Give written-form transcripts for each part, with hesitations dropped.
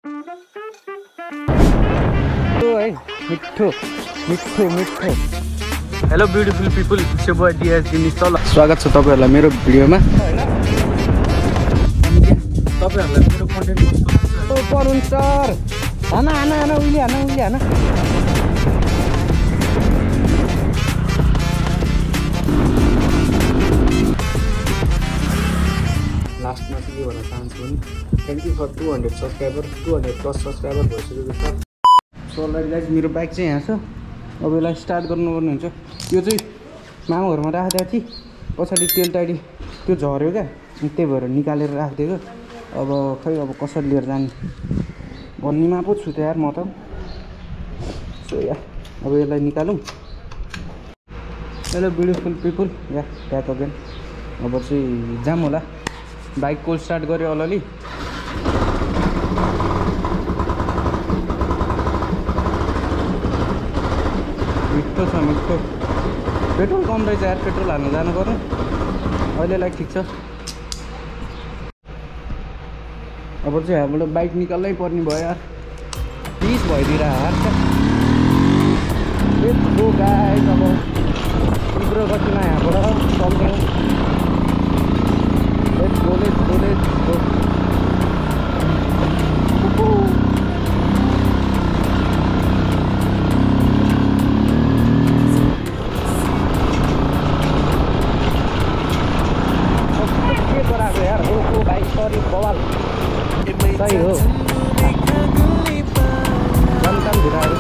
है मिठो मिठो मिठो। हेलो ब्युटिफुल पिपल, सो बोय डिएस निश्चल स्वागत छ तपाईहरुलाई मेरो भिडियोमा। तपाईहरुलाई मेरो कन्टेन्ट कस्तो लाग्छ? ओ परुन सर हाना हाना हाना उइले हाना उइले हाना। लास्टमा चाहिँ के भन्न चाहन्छु भने thank you for 200 subscriber, 200 plus subscriber भइसकेको छ। सो अलरेडी गाइस मेरो बाइक चाहिँ यहाँ छ। अब यसलाई स्टार्ट गर्नुपर्ने हुन्छ। यो चाहिँ मामा घरमा राखिदिएको थिएँ, पछाडि तेल टाइडी त्यो झऱ्यो क्या, त्यही भएर निकालेर राखिदिएको। अब खै अब कसरी लिएर जाने भन्नेमा पो छु त यार म त। सो या अब यसलाई निकालौँ। हेलो ब्युटिफुल पिपल, या ब्याक अगेन। अब चाहिँ जाम होला। बाइक कोल्ड स्टार्ट गऱ्यो अलि। मिठो छ मिठो। पेट्रोल कम रहेछ यार, पेट्रोल हाल्नु जानु पर्यो। अहिलेलाई ठिक छ। अब चाहिँ हाम्रो बाइक निकाल्नै पर्ने भयो यार, प्लिज भइदिएर यार। Let's go guys. अब तीव्र गतिमा यहाँबाट चल्दैछौँ। Let's go let's go let's go. सही हो कम घुराहरू।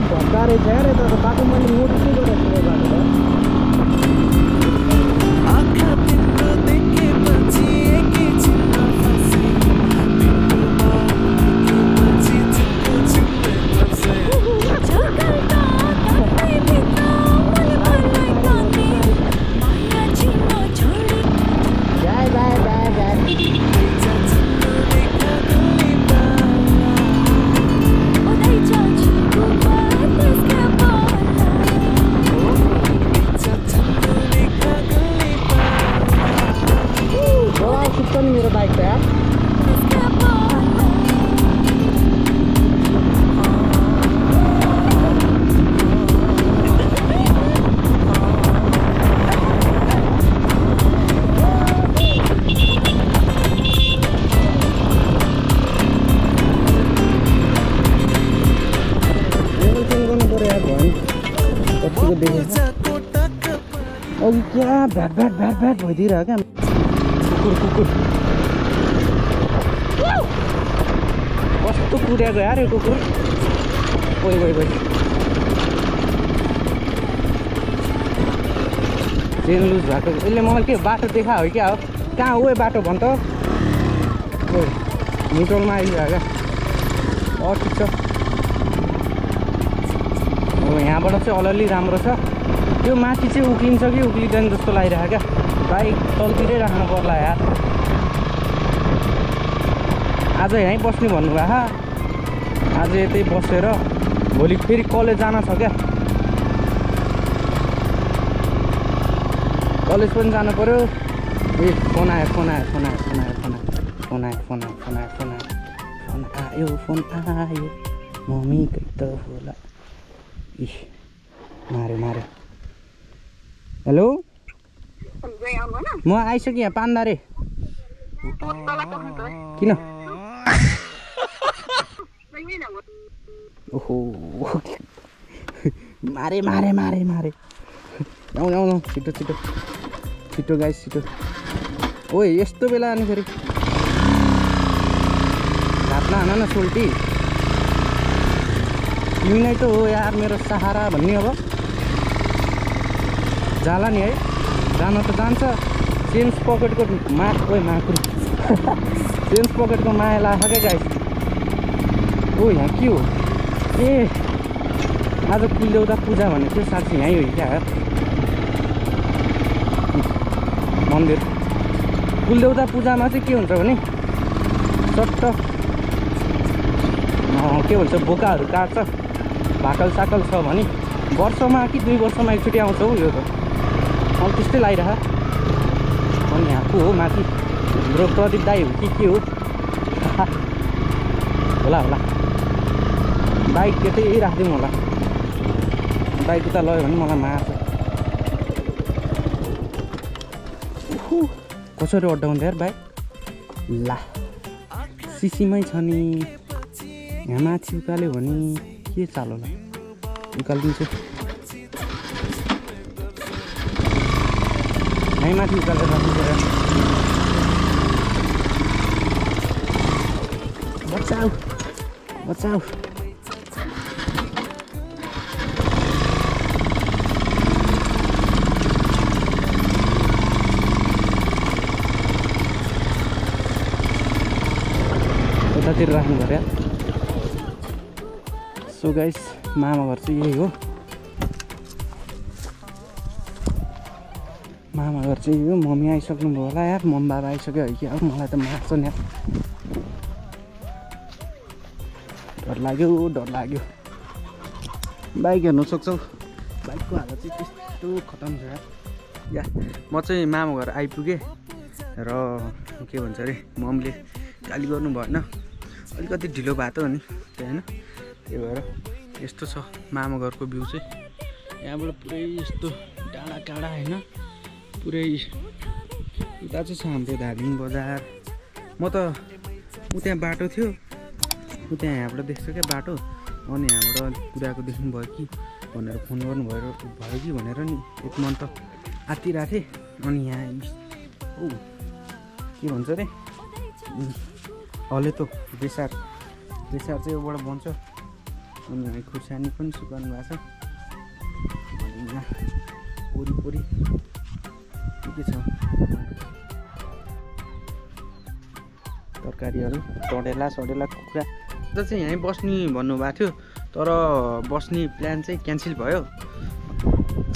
भत्कारे छ यार यता बाटो। मैले नोटिसै गरेको छु बाटो। मेरो बाइक त यार अघि क्या भ्याट भ्याट भ्याट भ्याट भइदिइरह क्या कुकुर कुकुर। कस्तो कुद्याएको यार यो कुकुर। ओइ ओइ ओइ चेन लुज भएको। यसले मलाई के बाटो देखायो हो क्या हो? कहाँ हो बाटो भन् त? ओ न्युट्रलमा आइदियो क्या। ठिक छ। अब यहाँबाट चाहिँ अलि राम्रो छ। त्यो माथि चाहिँ उक्लिन्छ कि उक्लिँदैन जस्तो लागिरहेको क्या। बाइक तलतिरै राख्नु पर्ला यार। आज यहीँ बस्ने भन्नुभएको। आज यतै बसेर भोलि फेरि कलेज जान छ क्या। कलेज पनि जानु पर्यो। ए फोन आयो फोन आयो फोन आयो फोन आयो फोन आयो फोन आयो फोन आयो फोन आयो फोन आयो फोन आयो फोन आयो मम्मीकै त होला। इस माऱ्यो माऱ्यो। हेलो म आइसकेँ यहाँ पान्दारे। किन? ओहो मारे मारे मारे मारे। आउनु आउनु छिटो छिटो छिटो गाइस छिटो। ओए यस्तो बेला अनि फेरि घाटमा हान न सोल्टी। तिमी नै त हो यार मेरो सहारा भन्ने। अब जाला नि है, जान त जान्छ। चेन्स पकेटको ओइ माकुरी चेन्स पकेटको माया लाग्छ क्या गाइस। ओ यहाँ के हो? ए आज कुलदेउता पूजा भनेको थियो साँच्ची यहीँ हो क्या मन्दिर। कुलदेउता पूजामा चाहिँ के हुन्छ भने चट्ट के भन्छ बोकाहरू काट्छ, भाकल साकल छ भने वर्षमा कि 2 वर्षमा एकचोटि आउँछ हौ यो त। अब त्यस्तै लागिरह। अनि यहाँ को हो माथि हाम्रो प्रदीप दाई हो कि के हो होला होला। बाइक त्यतै राखिदिउँ होला, बाइक उता लग्यो भने मलाई मार्छ। कसरी अड्डाउँछ यार बाइक? ला सिसीमै छ नि। यहाँ माथि उकाल्यो भने के चाल होला, उकालिदिन्छु। यहीँ माथि उकालेर राख्नु। बचाऊ बचाऊ। यतातिर राख्नु पर्यो। सो गाइस मामा घर चाहिँ यही हो। मामा घर चाहिँ यो। मम्मी आइसक्नु भयो होला यार। मम्मी बाबा आइसक्यो है कि अब मलाई त मार्छ नि यार। डर लाग्यो। बाइक हेर्नु सक्छौ, बाइकको हालत चाहिँ त्यस्तो खतम छ यार। म चाहिँ मामा घर आइपुगेँ र के भन्छ अरे मम्मीले गाली गर्नु भएन, अलिकति ढिलो भएको नि त्यही होइन। त्यही भएर यस्तो छ मामा घरको भ्यू चाहिँ। यहाँबाट पुरै यस्तो डाँडा काँडा होइन, पुरै उता चाहिँ छ हाम्रो धादिङ बजार। म त त्यहाँ बाटो थियो, यहाँबाट देख्छ क्या बाटो। अनि यहाँबाट कुदाएको देख्नुभयो कि भनेर फोन गर्नुभयो कि भनेर नि एक मन त आत्तिरहेको थिएँ। अनि यहाँ ओ के भन्छ अरे हलेतो बेसार चाहिँ योबाट बन्छ। अनि यहाँ खुर्सानी पनि सुकाउनु भएको छ। अनि यहाँ वरिपरि के छ तरकारीहरू, टडेला सडेला कुखुरा चाहिँ यहीँ बस्ने भन्नुभएको थियो, तर बस्ने प्लान चाहिँ क्यान्सल भयो।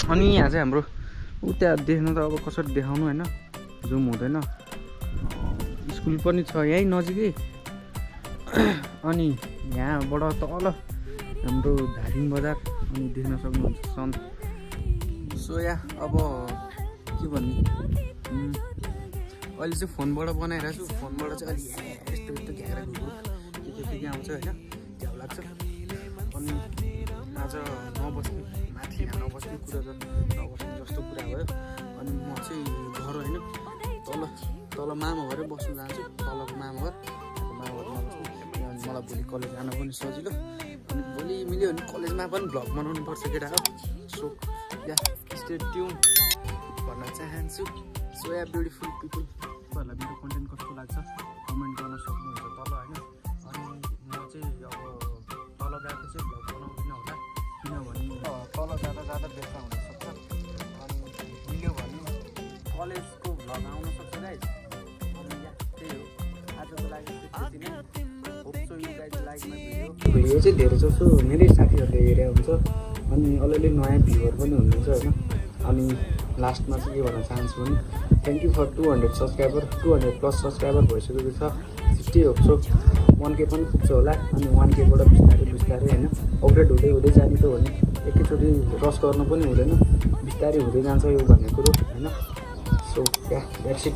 अनि यहाँ चाहिँ हाम्रो उता देख्नु त अब कसरी देखाउनु होइन, जुम हुँदैन। स्कुल पनि छ यहीँ नजिकै। अनि यहाँबाट तल हाम्रो धादिङ बजार अनि देख्न सक्नुहुन्छ सन्त। सो या अब के भन्ने, अहिले चाहिँ फोनबाट बनाइरहेको छु। फोनबाट चाहिँ अलि यस्तो घ्याएर के आउँछ होइन, झ्याउ लाग्छ। अनि आज नबस्ने माथि यहाँ नबस्ने कुरा नबस्ने जस्तो कुरा भयो। अनि म चाहिँ घर होइन तल मामा घरै बस्नु जान्छु। तलको मामा घरमा बस्नु। मलाई भोलि कलेज जान पनि सजिलो। अनि भोलि मिल्यो भने कलेजमा पनि भ्लग बनाउनु पर्छ केटा हो। सो या स्टे ट्युन भन्न चाहन्छु। सो या ब्युटिफुल पिपल, तपाईँहरूलाई मेरो कन्टेन्ट कस्तो लाग्छ कमेन्ट गर्न सक्नुहुन्छ तल होइन। अनि म चाहिँ अब तल गएको चाहिँ भ्लग बनाउँदिनँ होला, किनभने तल जाँदा बेच्दा हुनसक्छ। अनि मिल्यो भने कलेजको भ्लग आउन सक्छ गाइज। अनि या त्यही हो आजको लागि त्यति नै। भिडियो चाहिँ धेरै जसो मेरै साथीहरूले हेरेर हुन्छ। अनि अलिअलि नयाँ भ्युवर पनि हुनुहुन्छ होइन। अनि लास्टमा चाहिँ के भन्न चाहन्छु भने thank you for 200 subscriber. 200+ subscriber भइसकेको छ। 60 होप्सो 1K पनि पुग्छ होला। अनि 1Kबाट बिस्तारै होइन अपग्रेड हुँदै जाने त हो नि। एकैचोटि रस गर्नु पनि हुँदैन, बिस्तारै हुँदै जान्छ यो भन्ने कुरो होइन। So yeah that's it.